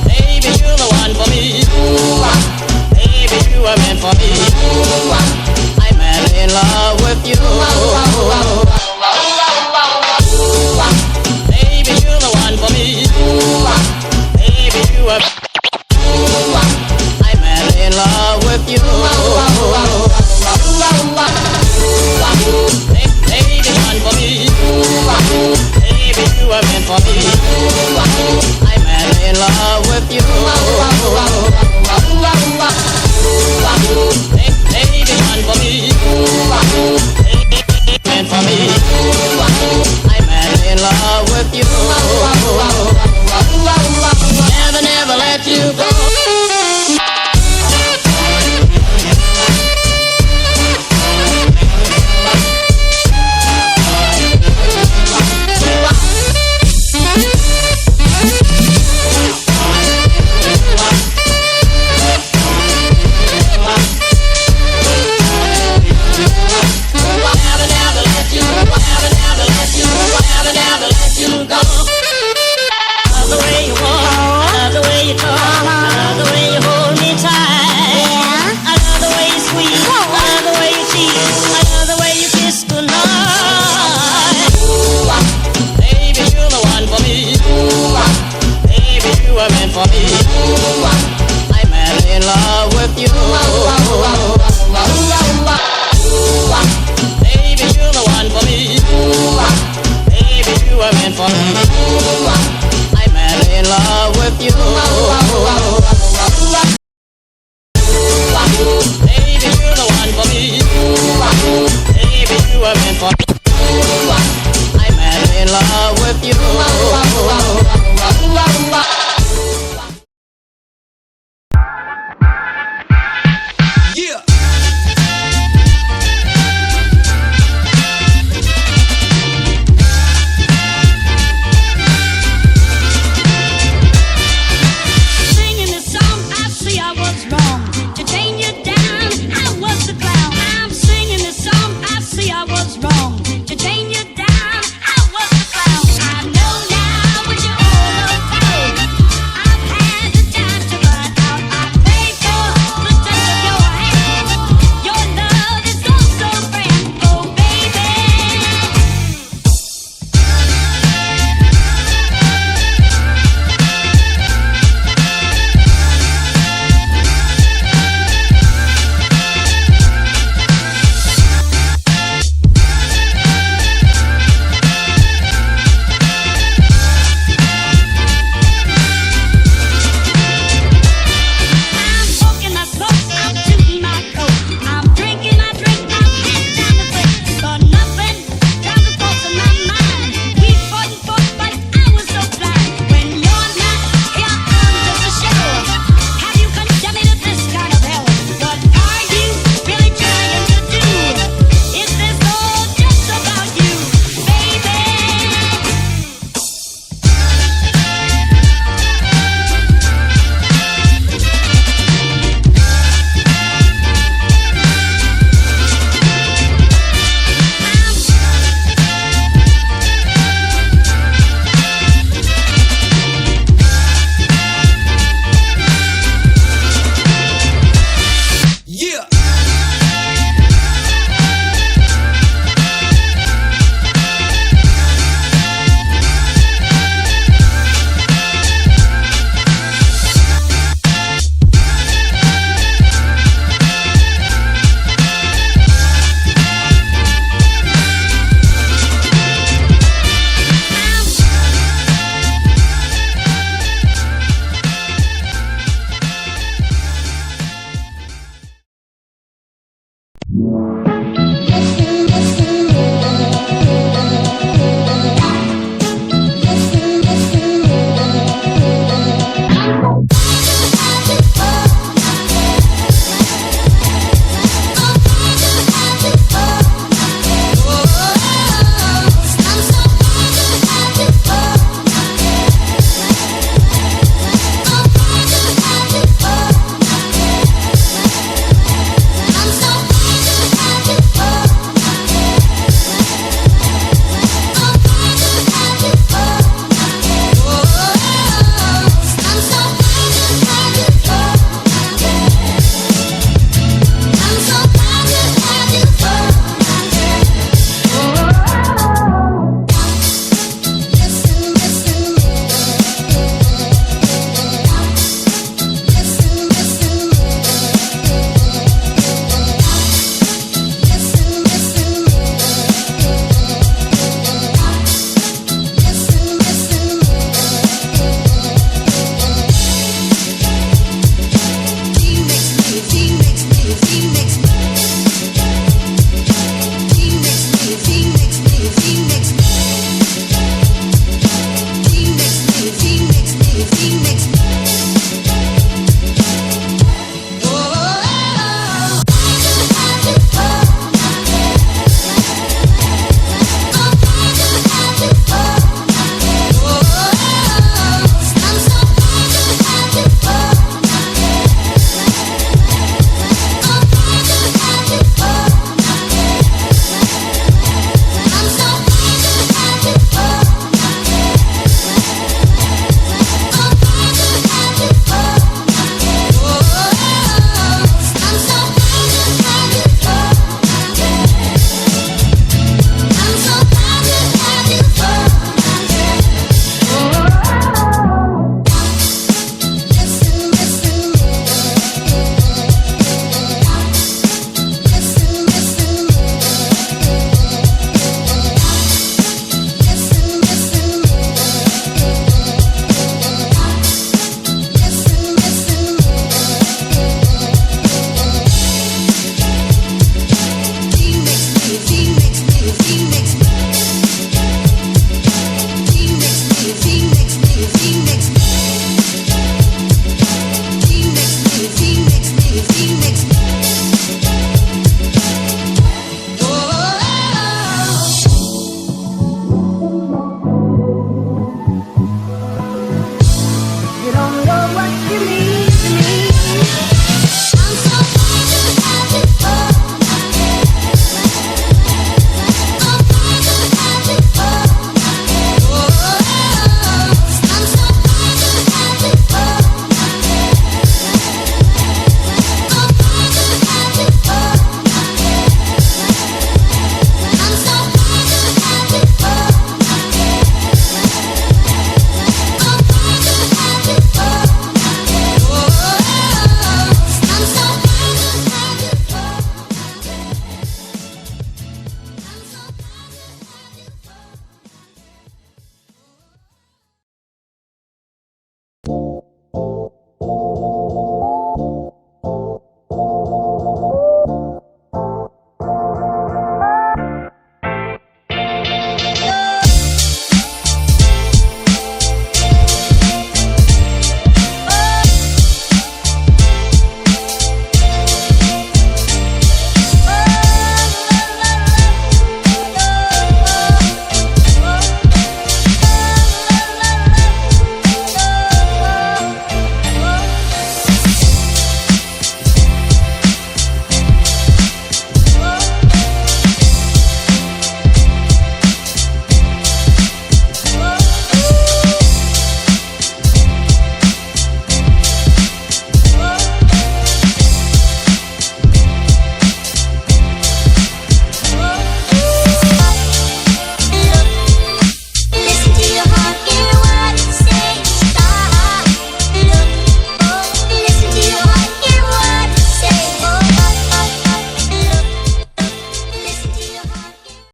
Baby, you're the one for me. Baby, you were meant for me. I'm madly in love with you. Baby, you're the one for me. Baby, you were. I'm madly in love with you. Baby, one for me. Baby, you were meant for me. I'm madly in love with you. Baby, one for me. Baby, meant for me. I'm madly in love with you. Never, never let you go. For me, I'm madly in love with you. Baby, you're the one for me. Baby, you were meant for me. I'm madly in love with you. Baby, you're the one for me. Baby, you were meant for me. I'm madly in love with you.